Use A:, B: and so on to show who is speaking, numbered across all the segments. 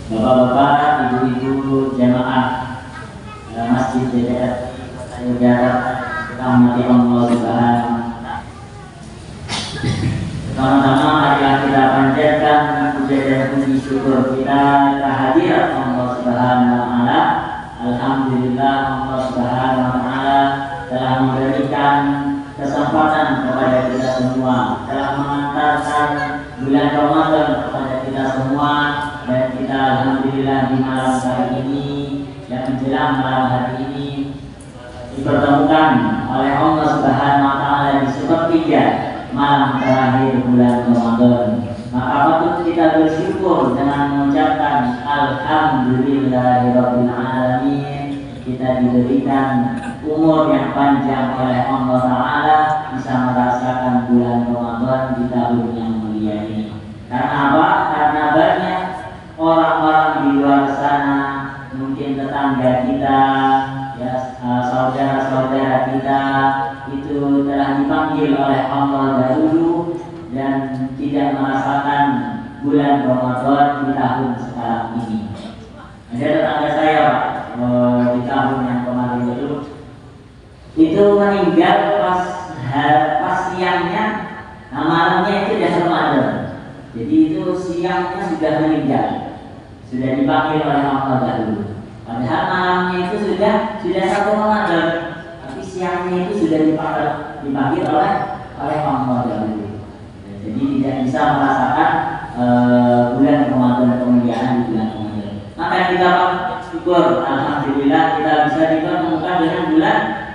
A: Bapak-bapak, ibu-ibu jamaah Masjid DPR Negara Rahmati Allah Subhanahu. Pertama-tama marilah kita panjatkan puja dan puji syukur kita kehadirat Allah Subhanahu wa taala. Alhamdulillah Allah Subhanahu wa taala telah memberikan kesempatan kepada kita semua, telah mengantarkan bulan Ramadan kepada kita semua, dan kita alhamdulillah di malam hari ini dan menjelang malam hari ini dipertemukan oleh Allah Subhanahu wa taala di sepertiga malam terakhir bulan Ramadan. Maka patut kita bersyukur dengan mengucapkan alhamdulillahirabbil alamin. Kita diberikan umur yang panjang oleh Allah Ta'ala, bisa merasakan bulan Ramadan di tahun yang mulia ini. Karena apa? Karena banyak orang-orang di luar sana, mungkin tetangga kita, ya, saudara-saudara kita itu telah dipanggil oleh Allah dahulu dan tidak merasakan bulan Ramadan di tahun sekarang ini. Ada tetangga saya, Pak, di tahun yang kemarin itu meninggal pas siangnya, malamnya itu sudah Ramadan. Jadi itu siangnya sudah meninggal, sudah dipanggil oleh Allah dahulu. Padahal malamnya itu sudah satu Ramadan, tapi siangnya itu sudah dipanggil oleh Allah dahulu. Jadi tidak bisa merasakan bulan Ramadan, kemuliaan di bulan Ramadan. Maka kita syukur, alhamdulillah kita bisa dipertemukan dengan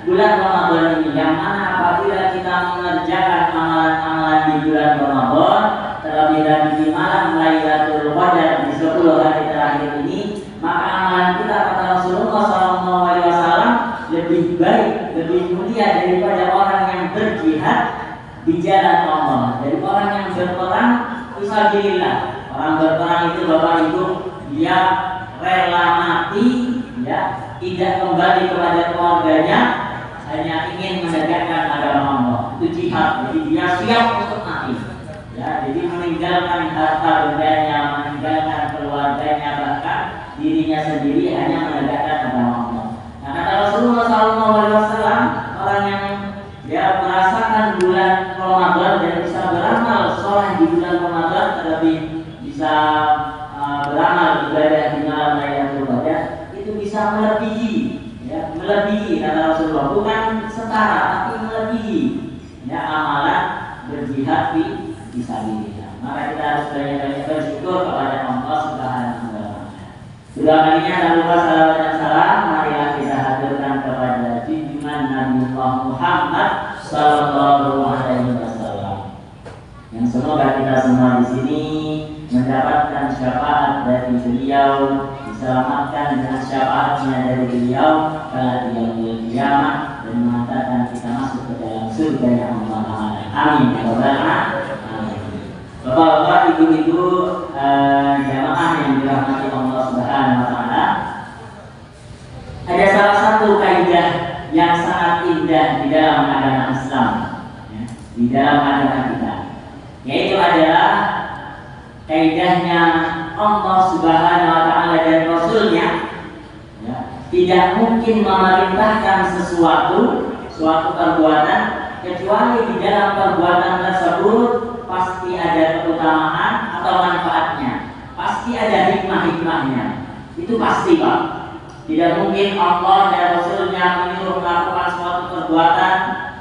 A: bulan Ramadan ini, yang mana apabila kita mengerjakan amalan-amalan di bulan Ramadan, terlebih lagi di malam Lailatul Qadar di 10 hari terakhir ini, maka amalan kita kata Rasulullah SAW lebih baik, lebih mulia daripada orang yang berjihad di jalan Allah, dari orang yang berperang fisabilillah. Orang berperang itu Bapak Ibu, dia rela mati, ya, tidak kembali kepada keluarganya, hanya ingin menegakkan agama Allah. Itu jihad. Jadi dia siap untuk mati, ya. Jadi meninggalkan harta bendanya, meninggalkan keluarganya, bahkan dirinya sendiri, hanya menegakkan agama Allah. Nah, kata Rasulullah SAW, orang yang dia merasakan bulan Ramadan dan bisa beramal soleh di bulan Ramadan, terlebih bisa beramal ibadah di malam Lailatul Qadar, itu bisa melebihi, ya, melebihi kata Rasulullah, bukan setara tapi melebihi, ya, amalan berjihad fi sabilillah. Maka kita harus banyak-banyak bersyukur kepada Allah Subhanahu wa taala. Dua kalinya tak lupa salawat dan salam marilah kita haturkan kepada junjungan Nabi Muhammad sallallahu alaihi wasallam, yang semoga kita semua di sini mendapatkan syafaat dari beliau, diselamatkan dengan syafaatnya dari beliau pada yaumul qiyamah, dan mengantarkan kita masuk ke dalam surganya Allah Ta'ala. Amin ya rabbal alamin. Bapak-bapak, ibu-ibu jamaah yang dirahmati Allah Subhanahu wa taala, ada salah satu kaidah yang sangat indah di dalam agama Islam, ya, di dalam agama kita, yaitu adalah kaidahnya Allah Subhanahu wa taala dan Rasulnya, ya, tidak mungkin memerintahkan suatu perbuatan kecuali di dalam perbuatan tersebut pasti ada keutamaan atau manfaatnya, pasti ada hikmah-hikmahnya. Itu pasti, Pak. Tidak mungkin Allah dan Rasulnya menyuruh melakukan suatu perbuatan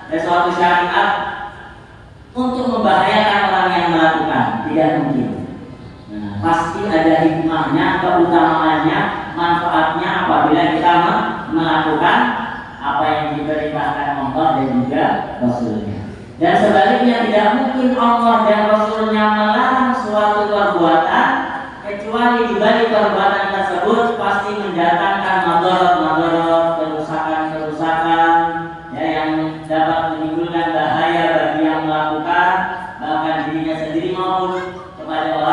A: dan suatu syariat untuk membahayakan orang yang melakukan. Tidak mungkin. Pasti ada hikmahnya, keutamaannya, manfaatnya apabila kita melakukan apa yang diperintahkan Allah dan juga Rasulnya. Dan sebaliknya tidak mungkin Allah dan Rasulnya melarang suatu perbuatan kecuali di balik perbuatan tersebut pasti mendatangkan madarat, kerusakan, ya, yang dapat menimbulkan bahaya bagi yang melakukan, bahkan dirinya sendiri maupun kepada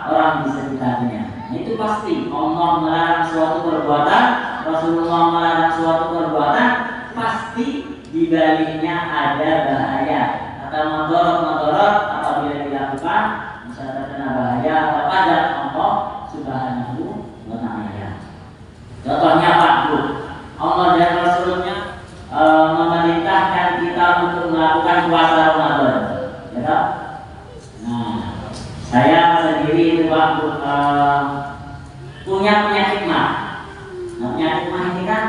A: orang di sekitarnya. Itu pasti Allah melarang suatu perbuatan, Rasulullah melarang suatu perbuatan, pasti di baliknya ada bahaya atau madarat apabila dilakukan bisa terkena bahaya kepada Allah Subhanahu punya penyakit mah. Nah, penyakit mah ini kan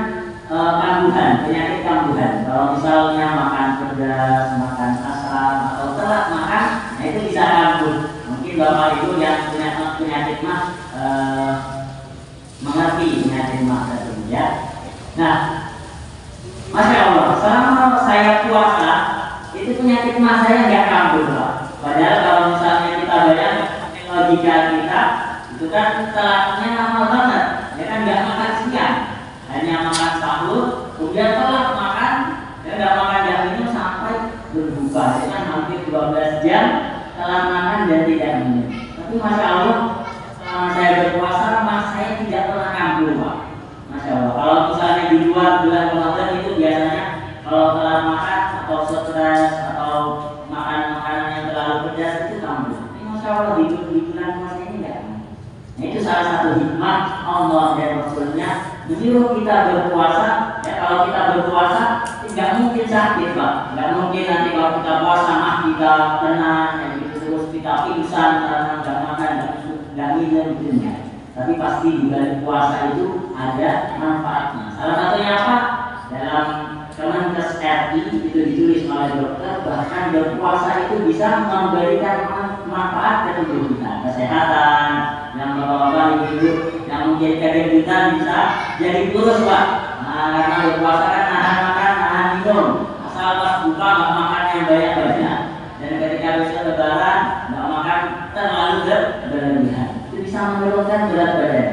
A: kambuhan, penyakit kambuhan. Kalau misalnya makan pedas, makan asam atau telat makan, nah itu bisa kambuh. Mungkin bapak ibu yang punya penyakit mah mengerti penyakit mah tersebut ya. Nah, Masya Allah, selama saya puasa itu penyakit mah saya nggak kambuh Pak. Padahal kalau misalnya kita bayangkan logika kita itu kan telatnya lama banget, ya kan nggak makan siang, hanya makan sahur, kemudian telat makan, ya nggak makan jam minum sampai berbuka, ya kan hampir 12 jam telat makan dan tidak minum. Tapi Masya Allah, selama saya berpuasa, mah saya tidak pernah kambuh Pak. Masya Allah, kalau misalnya di luar bulan Ramadan itu biasanya kalau telat makan atau stres atau makan makanan yang terlalu pedas itu kambuh. Ini Masya Allah di bulan puasa ini enggak. Nah itu salah satu hikmah Allah dan Rasulnya menyuruh kita berpuasa. Ya kalau kita berpuasa tidak mungkin sakit Pak, nggak mungkin nanti kalau kita puasa mah kita tenang, ya gitu, terus kita pingsan karena nggak makan, nggak minum gitu ya. Tapi pasti di bulan puasa itu ada manfaatnya. Salah satunya apa? Dalam Kemenkes RI itu ditulis oleh dokter, bahkan berpuasa itu bisa memberikan manfaat ke tubuh kita, kesehatan, yang bapak-bapak ibu yang mungkin kegendutan bisa jadi kurus Pak. Nah, karena berpuasa kan nahan makan, nahan minum, asal pas buka nggak makan yang banyak-banyak, dan ketika besok lebaran nggak makan terlalu berlebihan, itu bisa menurunkan berat badan,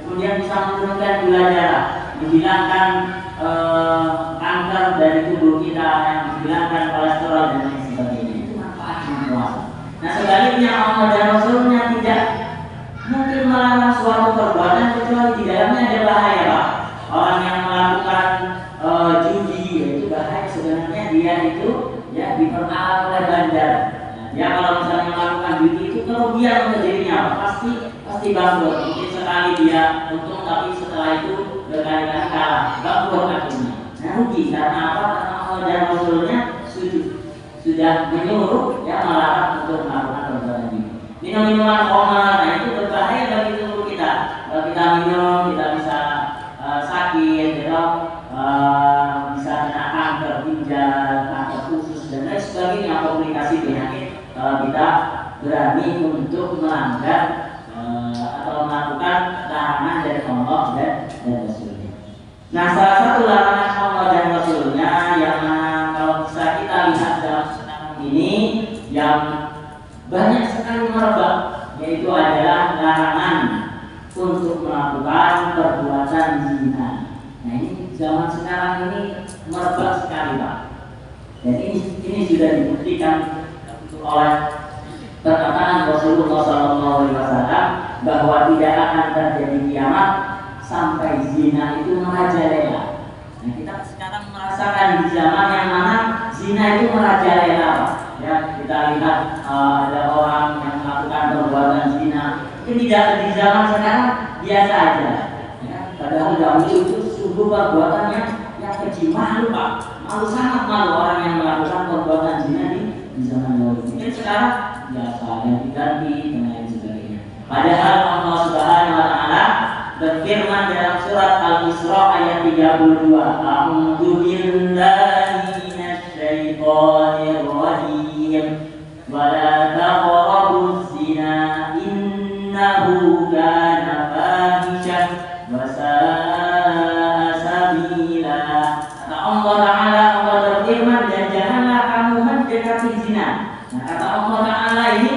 A: kemudian bisa menurunkan gula darah, menghilangkan kanker dari tubuh kita, yang menghilangkan kolesterol dan lain sebagainya. Itu manfaatnya puasa. Nah sebaliknya Allah dan Rasulnya tidak mungkin melarang suatu perbuatan kecuali di dalamnya ada bahaya Pak. Orang yang melakukan judi, itu bahaya sebenarnya dia itu ya diperalat oleh bandar. Nah, dia kalau misalnya melakukan judi itu kerugian untuk dirinya pasti bangkrut. Mungkin sekali dia untung tapi setelah itu berkali-kali kalah, bangkrut akhirnya. Nah rugi karena apa? Karena Allah dan Rasulnya sudah menyuruh ya melarang untuk melakukan perbuatan ini. Minum-minuman khamar, nah itu berbahaya bagi tubuh kita. Kalau kita minum, kita bisa sakit, ya, bisa kena kanker ginjal, kanker usus dan lain sebagainya, komplikasi penyakit. Kalau kita berani untuk melanggar atau melakukan larangan dari Allah dan Rasulnya. Nah, salah satu larangan Allah dan Rasulnya yang kalau bisa kita lihat dalam sekarang ini yang banyak sekali merebak, yaitu adalah larangan untuk melakukan perbuatan zina. Nah ini zaman sekarang ini merebak sekali Pak. Dan ini sudah dibuktikan oleh perkataan Rasulullah SAW bahwa tidak akan terjadi kiamat sampai zina itu merajalela. Nah kita sekarang merasakan di zaman yang mana zina itu merajalela. Ya kita lihat ada orang yang melakukan perbuatan zina. Ini tidak di zaman sekarang biasa aja. Ya, padahal dahulu itu sungguh perbuatan yang keji, malu Pak, malu sangat malu orang yang melakukan perbuatan zina di zaman dahulu. Mungkin sekarang biasa ganti-ganti dan lain sebagainya. Padahal Allah Subhanahu Wa Taala berfirman dalam surat Al-Isra ayat 32, A'udzu billahi minasyaitonir rajim, wa la taqrabuz zina innahu kana fahisyah wa sa'a sabila. Kata Allah Ta'ala, Allah berfirman, dan janganlah kamu mendekati zina. Nah kata Allah Ta'ala ini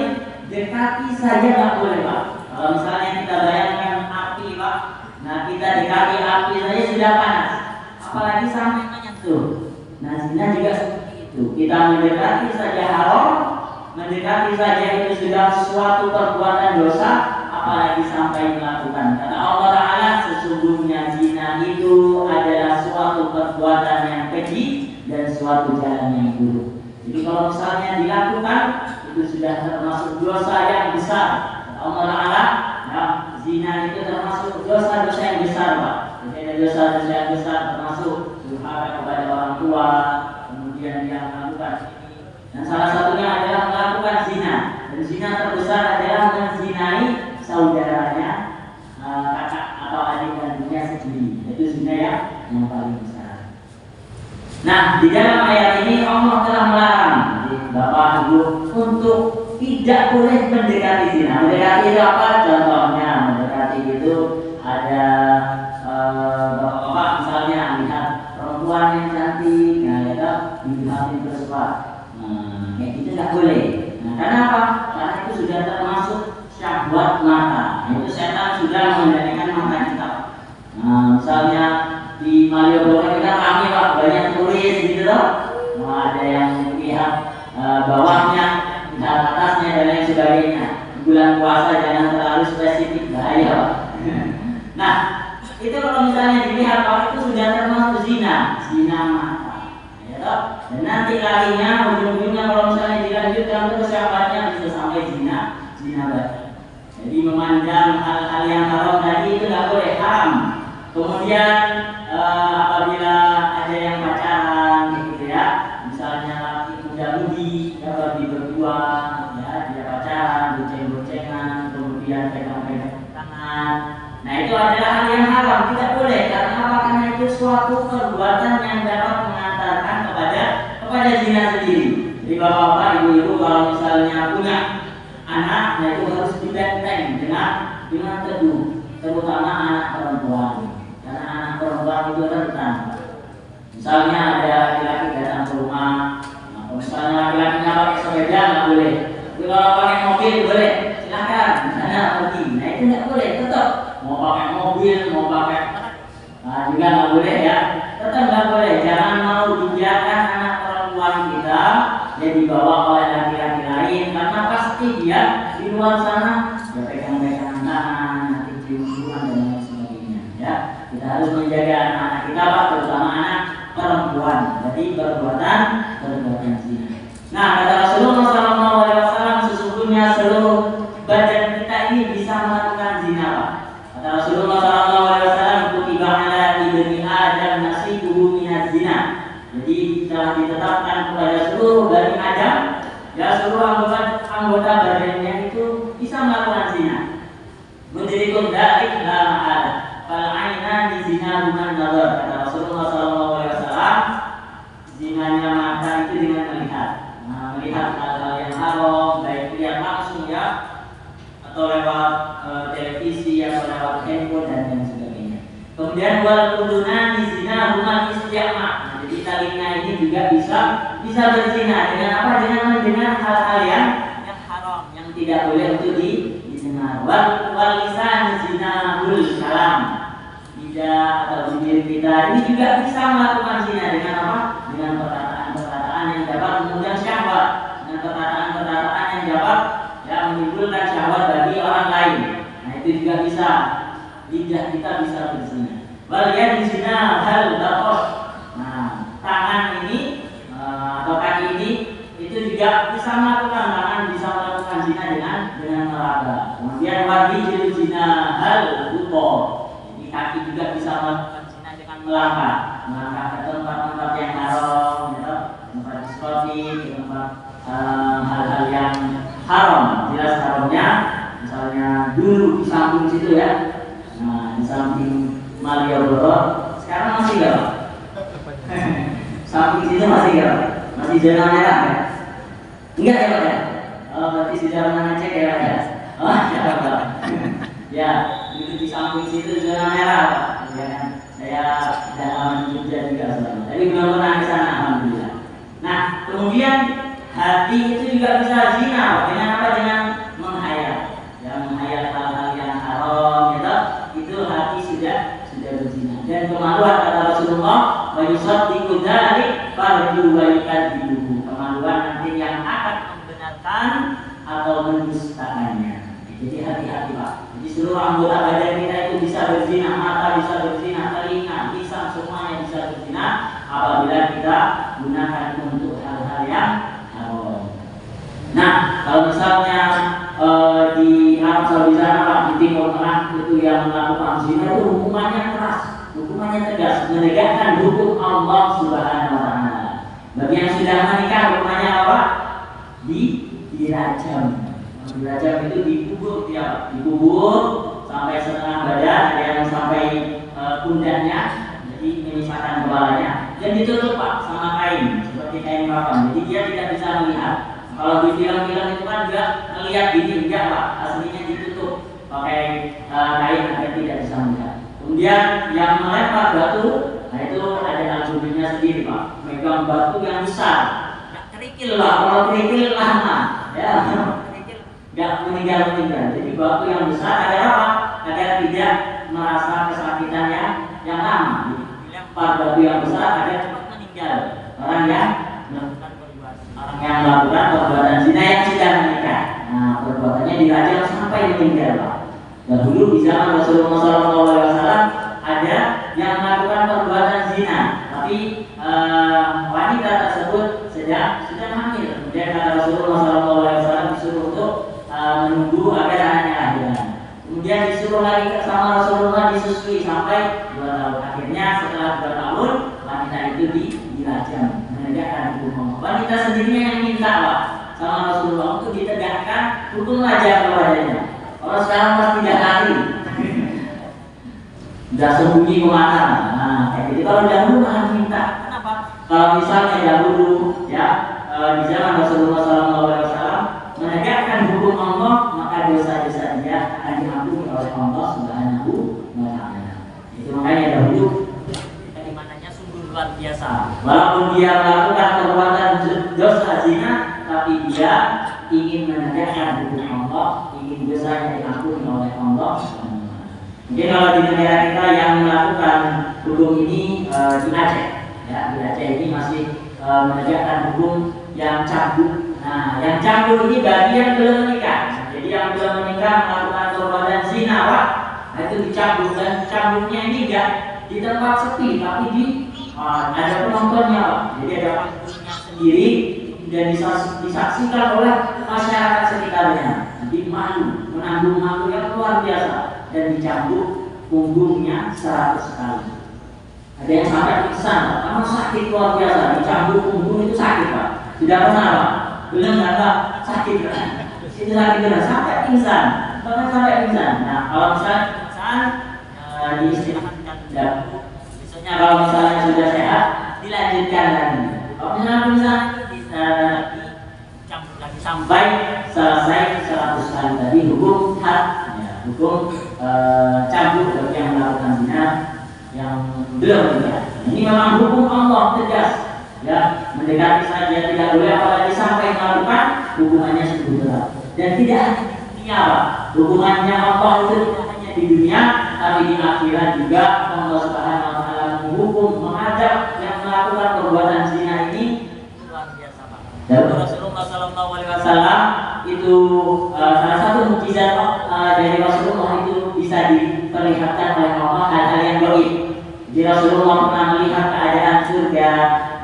A: dekati saja nggak boleh Pak. Kalau misalnya kita bayangkan api Pak, nah kita dekati api saja sudah panas, apalagi sampai menyentuh. Nah zina juga seperti itu. Kita mendekati saja haram, mendekati saja itu sudah suatu perbuatan dosa, apalagi sampai melakukan. Kata Allah Ta'ala, sesungguhnya zina itu adalah suatu perbuatan yang keji dan suatu jalan yang buruk. Jadi kalau misalnya dilakukan itu sudah termasuk dosa yang besar. Kata Allah Ta'ala, ya, zina itu termasuk dosa-dosa yang besar Pak. Jadi ada dosa-dosa yang besar termasuk durhaka kepada orang tua, kemudian dia melakukan ini. Dan salah satunya adalah melakukan zina. Dan zina terbesar adalah menzinai saudara yang paling besar. Nah, di dalam ayat ini Allah telah melarang Bapak Ibu untuk tidak boleh mendekati zina. Mendekati itu apa? Contohnya mendekati itu ada bapak-bapak misalnya lihat perempuan yang cantik, nah ya dilihatin bersuara. Kayak gitu nggak boleh. Nah, karena apa? Karena itu sudah termasuk syahwat mata. Itu setan sudah menjadikan mata kita. Nah, misalnya di Malioboro kita kami Pak banyak turis gitu loh. Nah, ada yang lihat bawahnya, lihat atasnya dan lain sebagainya. Bulan puasa jangan terlalu spesifik, bahaya Pak. Nah, itu kalau misalnya dilihat Pak itu sudah termasuk zina mata. Dan nanti larinya ujung-ujungnya kalau misalnya dilanjutkan terus syahwatnya bisa sampai zina batin. Jadi memandang hal-hal yang haram tadi itu tidak boleh, haram. Kemudian apabila ada yang pacaran gitu ya, misalnya laki muda-mudi pergi berdua ya, dia pacaran, bonceng-boncengan, kemudian pegang-pegang tangan. Nah itu adalah hal yang haram, tidak boleh. Karena apa? Karena itu suatu perbuatan yang dapat mengantarkan kepada zina sendiri. Jadi bapak-bapak, ibu-ibu kalau misalnya punya anak, nah itu harus dibenteng dengan teduh, terutama anak perempuan. Karena anak perempuan itu rentan. Misalnya ada laki-laki datang ke rumah, nah, misalnya laki-lakinya pakai sepeda nggak boleh. Tapi kalau pakai mobil boleh, silakan. Misalnya pergi, nah itu nggak boleh. Tetap mau pakai mobil, mau pakai, nah juga nggak boleh ya. Tetap nggak boleh. Jangan mau dibiarkan anak perempuan kita dia dibawa oleh laki-laki lain, karena pasti dia di luar sana dia pegang-pegang tangan, nanti cium-ciuman dan lain sebagainya. Ya, kita harus menjaga anak-anak kita, Pak, terutama anak perempuan. Jadi perbuatan zina. Nah, kata Rasulullah SAW, sesungguhnya seluruh badan kita ini bisa melakukan zina, Pak. Kata Rasulullah SAW, kutiba ala ibni Adam nasibuhu minaz zina. Jadi telah ditetapkan kepada seluruh Bani Adam, ya seluruh anggota badannya itu bisa melakukan zina. Menjadikan dalik dalam hal fal'aina di zina bukan nazar. Kata Rasulullah SAW, zinanya mata itu dengan melihat. Nah, melihat hal-hal yang haram, baik lihat langsung ya, atau lewat televisi atau lewat handphone dan lain sebagainya. Kemudian wal uduna di zina bukan istiqamah. Jadi telinga ini juga bisa berzina dengan apa? Dengan hal-hal yang haram, yang tidak boleh untuk didengar. Wal lisan zina bul kalam. Lidah atau bibir kita ini juga bisa melakukan zina dengan apa? Dengan perkataan-perkataan yang dapat mengundang syahwat, dengan perkataan-perkataan yang dapat menimbulkan syahwat bagi orang lain. Nah itu juga bisa. Lidah kita bisa berzina. Wal yad zina hal batos. Nah, tangan ini atau kaki ini itu juga bisa melakukan zina dengan meraba. Kemudian wajib zina hal buto. Jadi kaki juga bisa melakukan zina dengan melangkah ke tempat-tempat yang haram, ya, tempat diskotik, tempat hal-hal yang haram. Jelas haramnya, misalnya dulu di samping situ ya. Nah, di samping Malioboro sekarang masih nggak? Samping situ masih nggak? Masih zona merah ya? Enggak ya Pak ya? Oh, berarti sudah pernah ngecek ya Pak ya? Oh ya Pak. Ya, itu di samping situ zona merah Pak. Ya kan? Saya sudah lama di Jogja juga selama. Tapi belum pernah ke sana, alhamdulillah. Nah, kemudian hati itu juga bisa zina dengan apa? Dengan menghayal. Ya, menghayal hal-hal yang haram, gitu. Itu hati sudah berzina. Dan kemaluan kata Rasulullah, wa yusaddiqu dzalik farju wa yukadzibuhu. Kemaluan nanti yang akan membenarkan atau mendustakannya. Jadi hati-hati Pak. Jadi seluruh anggota badan kita itu bisa berzina, mata bisa berzina, telinga, lisan semuanya bisa berzina apabila kita gunakan untuk hal-hal yang haram. Nah, kalau misalnya di Arab Saudi sana Pak, di Timur Tengah itu yang melakukan zina itu hukumannya keras, hukumannya tegas, menegakkan hukum Allah Subhanahu wa taala. Bagi yang sudah menikah hukumannya apa? Dirajam. Dirajam itu dikubur dia, dikubur sampai setengah badan, ada yang sampai pundaknya. Jadi ditutup Pak sama kain, seperti kain kafan. Jadi dia tidak bisa melihat. Kalau di film-film itu kan juga melihat gini, enggak Pak, aslinya ditutup pakai kain agar tidak bisa melihat. Kemudian yang melempar batu, nah itu ada algoritmanya sendiri Pak. Megang batu yang besar, nggak kerikil Pak. Kalau kerikil lama, ya nggak meninggal. Jadi batu yang besar agar apa? Agar tidak merasa kesakitan yang lama. Dilempar batu yang besar agar cepat meninggal. Orang yang melakukan perbuatan zina yang sudah menikah. Nah, perbuatannya dirajam sampai meninggal Pak. Dahulu di zaman Rasulullah SAW ada yang melakukan perbuatan zina, tapi wanita tersebut sedang hamil. Kemudian kata Rasulullah SAW disuruh untuk menunggu agar anaknya lahiran. Kemudian disuruh lagi sama Rasulullah disusui sampai 2 tahun. Akhirnya setelah 2 tahun wanita itu dirajam, menegakkan hukum Allah. Wanita sendirinya yang minta Pak sama Rasulullah untuk ditegakkan hukum rajam kepadanya. Kalau sekarang pasti tidak lari, sudah sembunyi kemana? Nah, kayak gitu. Kalau dahulu malah minta. Kenapa? Kalau misalnya dahulu ya di zaman Rasulullah SAW menegakkan hukum Allah, maka dosa-dosa dia akan diampuni oleh Allah Subhanahu wa Ta'ala. Itu makanya dahulu kalimatnya sungguh luar biasa. Walaupun dia melakukan perbuatan dosa zina, tapi dia ingin menegakkan hukum Allah, ingin dosanya diampuni oleh Allah. Mungkin kalau di negara kita yang melakukan hukum ini di Aceh, ya di Aceh ini masih menegakkan hukum yang cambuk. Nah, yang cambuk ini bagi yang belum menikah. Jadi yang belum menikah melakukan perbuatan zina, Pak, nah itu dicambuk. Dan cambuknya ini tidak di tempat sepi, tapi di ada penontonnya Pak. Jadi ada penontonnya sendiri dan disaksikan oleh masyarakat sekitarnya. Jadi malu, menanggung malu yang luar biasa, dan dicambuk punggungnya 100 kali. Ada yang sampai pingsan, karena sakit luar biasa. Dicambuk punggung itu sakit Pak. Tidak pernah Pak, belum Pak, sakit kan? Itu sakit benar, sampai pingsan, bahkan sampai pingsan. Nah kalau misalnya pingsan diistirahatkan dahulu. Biasanya kalau misalnya sudah sehat, dilanjutkan lagi. Kalau misalnya pingsan, dicambuk lagi sampai selesai 100 kali tadi hukum had, ya, hukum cambuk bagi yang melakukan zina yang belum menikah. Ini memang hukum Allah tegas, ya, mendekati saja tidak boleh, apalagi sampai melakukan, hukumannya sungguh berat. Dan tidak hanya di dunia Pak, hukumannya Allah itu tidak hanya di dunia, tapi di akhirat juga. Allah Subhanahu wa Ta'ala menghukum, mengadab yang melakukan perbuatan zina ini luar biasa Pak. Dan Rasulullah SAW itu salah satu mukjizat dari Rasulullah itu bisa diperlihatkan oleh Allah hal-hal yang gaib. Jadi Rasulullah pernah melihat keadaan surga,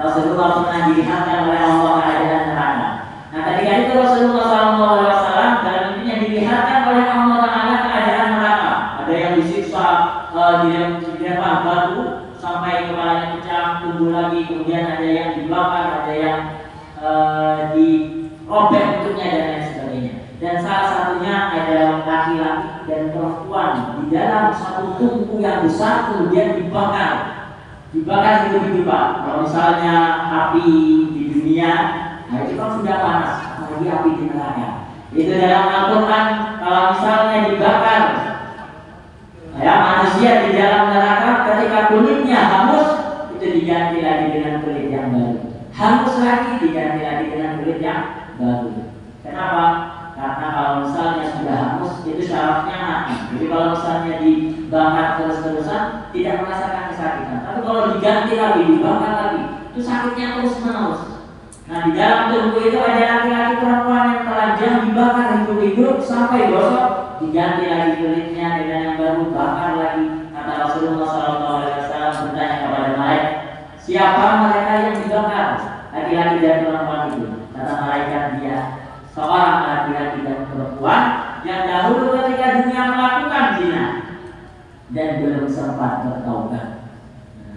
A: Rasulullah pernah dilihatkan oleh Allah keadaan neraka. Nah ketika itu Rasulullah SAW dalam mimpinya dilihatkan oleh Allah Taala keadaan neraka. Ada yang disiksa dilempar batu sampai kepalanya pecah, tumbuh lagi, kemudian ada yang dibakar, ada yang dirobek bentuknya dan lain sebagainya. Dan salah satunya adalah laki-laki dan perempuan di dalam satu tungku yang besar, kemudian dibakar hidup-hidup Pak. Kalau misalnya api di dunia, nah itu kan sudah panas, apalagi api di neraka. Itu dalam Al-Quran, kalau misalnya dibakar, ya manusia di dalam neraka, ketika kulitnya hangus, itu diganti lagi dengan kulit yang baru. Hangus lagi diganti lagi dengan kulit yang baru. Kenapa? Karena kalau misalnya sudah hangus, itu syarafnya mati. Jadi kalau misalnya dibakar terus-terusan, tidak merasakan kesakitan. Tapi kalau diganti lagi, dibakar lagi, itu sakitnya terus-menerus. Nah di dalam tubuh itu ada laki-laki perempuan yang telanjang dibakar hidup-hidup sampai gosok, diganti lagi kulitnya dengan yang baru, bakar lagi. Kata Rasulullah SAW bertanya kepada malaikat, siapa mereka yang dibakar? Laki-laki dan perempuan itu. Kata malaikat, dia seorang laki-laki dan perempuan yang dahulu ketika dunia melakukan zina dan belum sempat bertaubat.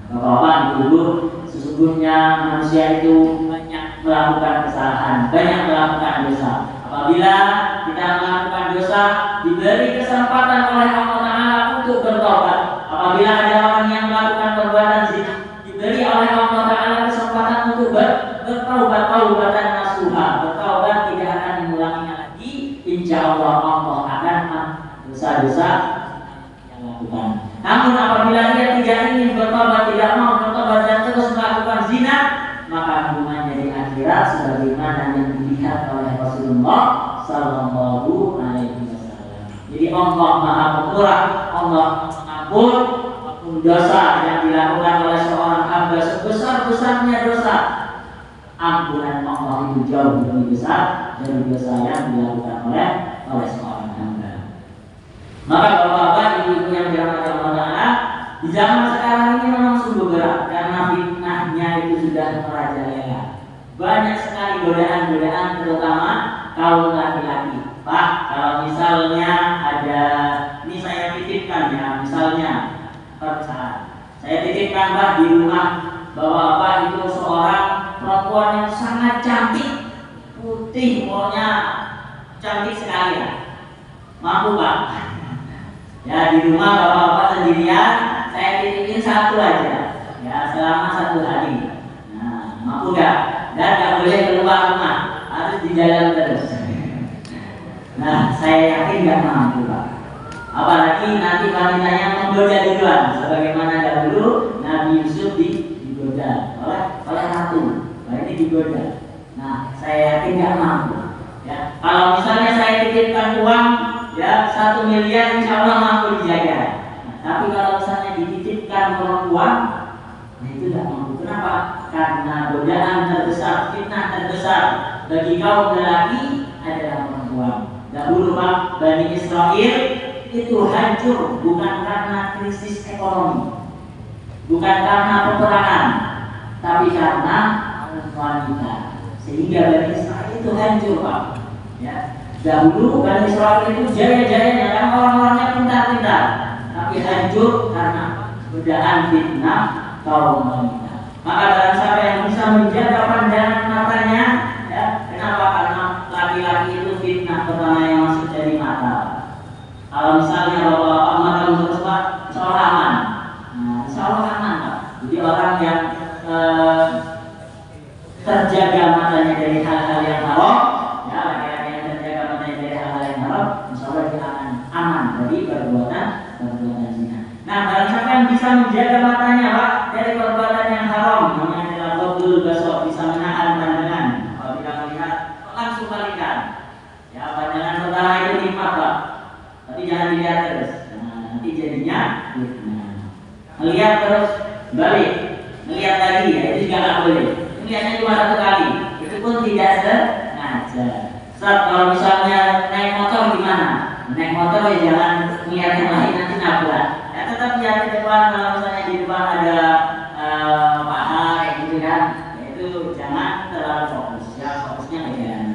A: Bapak-bapak, ibu-ibu, sesungguhnya manusia itu banyak melakukan kesalahan, banyak melakukan dosa. Apabila kita melakukan dosa, diberi kesempatan oleh Allah Taala untuk bertobat. Apabila ada orang yang melakukan perbuatan zina, diberi oleh Allah Taala lakukan. Namun apabila dia tidak ingin bertobat, tidak mau bertobat dan terus melakukan zina, maka hukumannya di akhirat sebagaimana yang dilihat oleh Rasulullah Sallallahu Alaihi Wasallam. Jadi Allah Maha Pemurah, Allah mengampun dosa yang dilakukan oleh seorang hamba sebesar-besarnya dosa. Ampunan Allah itu jauh lebih besar dari dosa yang dilakukan oleh seorang hamba. Maka bapak-bapak, ibu-ibu yang dirahmati Allah Ta'ala, di zaman sekarang ini memang sungguh berat karena fitnahnya itu sudah merajalela. Banyak sekali godaan-godaan terutama kaum laki-laki. Pak, kalau misalnya ada, ini saya titipkan ya, misalnya perpecahan. Saya titipkan Pak di rumah bapak-bapak itu seorang perempuan yang sangat cantik, putih, pokoknya cantik sekali ya. Mampu Pak? Ya di rumah bapak-bapak sendirian, saya titipin satu aja, ya selama 1 hari. Nah, mampu gak? Dan gak boleh keluar rumah, harus di jalan terus. Nah, saya yakin gak mampu Pak. Apalagi nanti wanitanya menggoda duluan, sebagaimana dahulu Nabi Yusuf digoda oleh ratu. Nah ini digoda. Nah, saya yakin gak mampu. Ya, kalau misalnya saya titipkan uang, ya 1 miliar, insya Allah mampu dijaga. Nah, tapi kalau misalnya dititipkan perempuan, nah itu gak mampu. Kenapa? Karena godaan terbesar, fitnah terbesar bagi kaum lelaki adalah perempuan. Dahulu Pak, Bani Israel itu hancur bukan karena krisis ekonomi, bukan karena peperangan, tapi karena wanita. Sehingga Bani Israel itu hancur Pak. Ya. Dahulu Bani Israel itu jaya-jayanya kan orang-orangnya pintar-pintar, tapi hancur karena godaan fitnah kaum wanita. Maka barang siapa yang bisa menjaga pandangan matanya, ya, kenapa? Karena laki-laki itu fitnah pertama yang masuk dari mata. Kalau misalnya bapak mata terus Pak, insya Allah aman. Nah, insya Allah aman Pak. Jadi orang yang terjaga matanya dari hal-hal yang haram, ya laki-laki yang terjaga matanya dari hal-hal yang haram, insya Allah dia aman dari perbuatan zina. Nah, barang siapa yang bisa menjaga matanya Pak dari perbuatan yang haram, namanya adalah qabdul basar, bisa menahan pandangan. Kalau tidak melihat, langsung balikan. Ya, pandangan pertama itu nikmat Pak, tapi jangan dilihat terus. Nah, nanti jadinya melihat terus balik, melihat lagi, ya itu juga nggak boleh. Lihatnya cuma 1 kali, itu pun tidak sengaja. Kalau misalnya naik motor gimana? Naik motor ya jangan melihat yang lain, nanti nabrak. Ya tetap lihat ke depan. Kalau misalnya di depan ada paha kayak gitu kan, ya itu jangan terlalu fokus. Ya fokusnya ke jalan.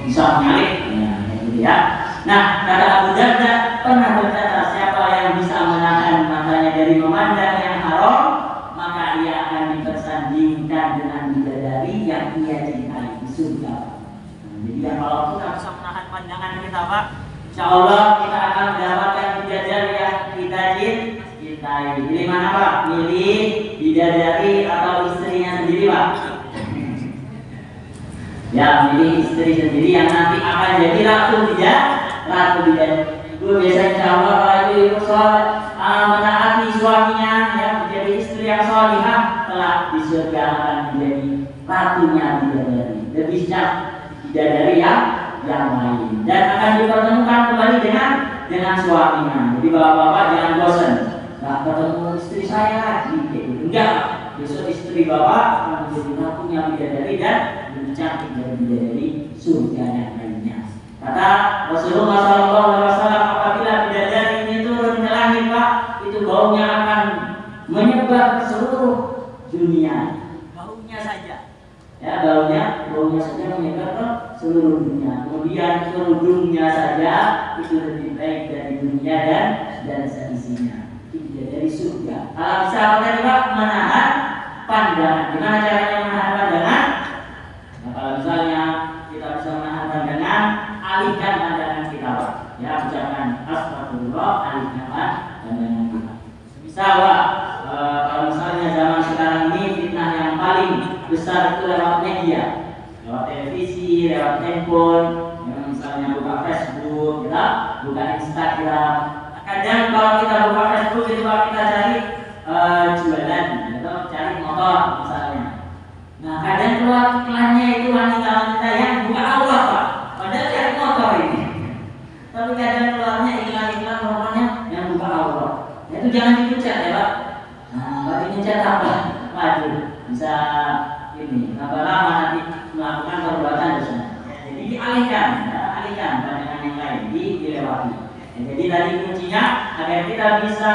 A: Bisa menyalip, ya kayak gitu ya. Nah, kata Abu Darda pernah berkata, siapa yang bisa menahan matanya dari memandang yang haram, maka ia akan dipersandingkan dengan bidadari yang ia cintai di surga. Nah, jadi ya kalau kita bisa menahan pandangan kita Pak, insya Allah kita akan mendapatkan bidadari yang kita cintai. Pilih mana Pak? Pilih bidadari atau istrinya sendiri Pak? Ya, pilih istri sendiri yang nanti akan jadi ratu bidadari. Itu biasanya insya Allah kalau itu ibu menaati suaminya, ya menjadi istri yang salihah, telah di surga akan menjadi ratunya bidadari, lebih bidadari yang lain, dan akan dipertemukan kembali dengan suaminya. Jadi bapak-bapak jangan bosan, nggak ketemu istri saya lagi, enggak. Besok istri bapak akan menjadi ratunya bidadari dan lebih cantik dari bidadari surga yang lainnya. Kata Rasulullah SAW, apabila bidadari ini turun ke langit Pak, itu baunya akan menyebar ke seluruh dunia. Baunya saja, ya baunya saja menyebar ke seluruh dunia. Kemudian kerudungnya saja itu lebih baik dari dunia dan seisinya. Itu bidadari surga. Kalau bisa tadi Pak menahan pandangan. Gimana caranya menahan pandangan? Nah, kalau misalnya kita bisa menahan pandangan, alihkan pandangan kita Pak. Ya, ucapkan astagfirullah, alihkan pandangan kita. Bisa Pak, kalau misalnya zaman sekarang ini fitnah yang paling besar itu lewat media, lewat televisi, lewat handphone, ya, misalnya buka Facebook, ya, buka Instagram. Kadang kalau kita buka coba kita cari jualan atau cari motor misalnya. Nah kadang keluar iklannya itu wanita-wanita yang buka aurat Pak, padahal cari motor ini. Tapi kadang keluarnya iklan-iklan pokoknya yang buka aurat. Itu jangan dipecat ya Pak. Nah kalau dipecat apa? Waduh bisa ini lama-lama nanti melakukan perbuatan dosa. Jadi dialihkan, alihkan pandangan yang lain, dilewati. Jadi tadi kuncinya agar kita bisa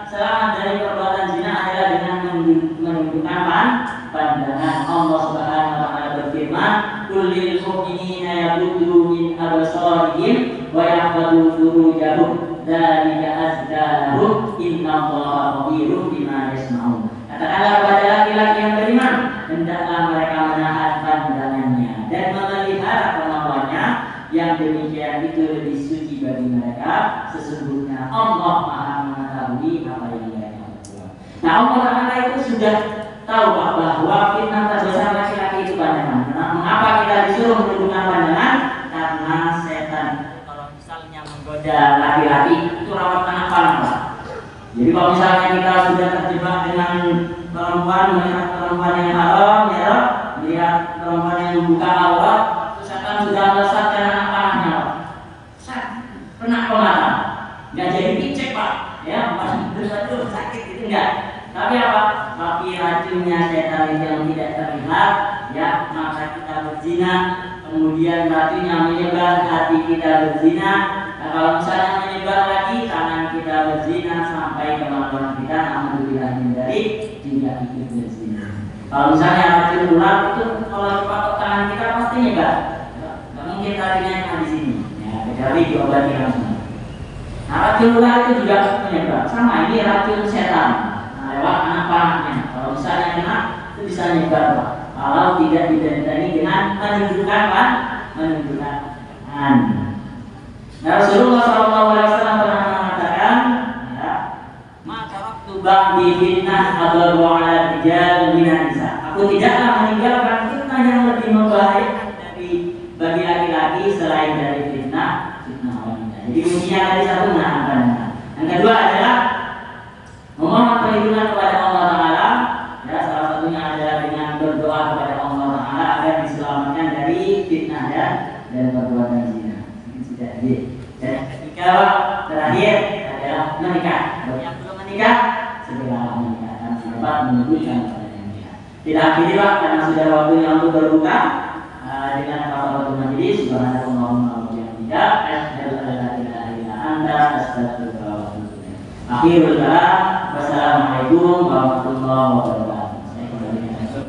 A: selamat dari perbuatan zina adalah dengan menundukkan pandangan. Allah Subhanahu wa taala berfirman, "Qul lil mu'minina yaghuddu min absarihim wa yahfazu furujahum, dzalika azka lahum, innallaha khabirun bima yasnaun." Katakanlah kepada laki-laki yang beriman, hendaklah mereka menahan pandangannya dan memelihara kemauannya, yang demikian itu lebih suci bagi mereka. Sesungguhnya Allah Maha mengetahui apa yang mereka perbuat. Nah Allah Taala itu sudah tahu bahwa fitnah terbesar laki-laki itu pandangan. Mengapa kita disuruh menundukkan pandangan? Karena setan kalau misalnya menggoda laki-laki itu rawan kena panah. Jadi kalau misalnya kita sudah terjebak dengan perempuan, melihat perempuan yang haram, ya, melihat perempuan yang membuka aurat, itu setan sudah melesat ke anak panahnya, kena pemata, nggak jadi picek Pak, ya, masih sakit itu enggak. Tapi apa? Tapi racunnya setan yang tidak terlihat, ya, maka kita berzina, kemudian racunnya menyebar, hati kita berzina. Nah, kalau misalnya menyebar lagi, tangan kita berzina sampai kemampuan kita, alhamdulillah dari juga ikut berzina. Kalau misalnya racun ular itu kalau dipatok tangan kita pasti nyebar. Nggak mungkin racunnya di sini, ya, kecuali diobati langsung. Nah, racun ular itu juga menyebar. Sama ini racun setan. Lewat anak panahnya. Kalau misalnya kena itu bisa nyebar Pak. Kalau tidak didandani dengan menunjukkan tangan. Nah, Rasulullah SAW pernah mengatakan, ya, maka waktu ba'di fitnah adharu ala rijal minan nisa. Aku tidaklah meninggalkan fitnah yang lebih membahayakan bagi laki-laki selain dari fitnah wanita. Jadi kuncinya tadi satu menahan pandangan. Yang kedua adalah memohon perlindungan kepada Allah Taala, ya, salah satunya adalah dengan berdoa kepada Allah Taala agar diselamatkan dari fitnah dan perbuatan zina. Sudah. Dan ketiga terakhir adalah menikah. Bagi yang belum menikah, segera menikah dan dapat menunjukkan kepada yang menikah. Tidak akhiri Pak, karena sudah waktunya untuk berbuka dengan kafaratul majlis. Subhanallahumma wa bihamdika, asyhadu an la ilaha illa anta, astaghfiruka wa atubu ilaik. Akhirul kalam, wassalamualaikum warahmatullahi wabarakatuh.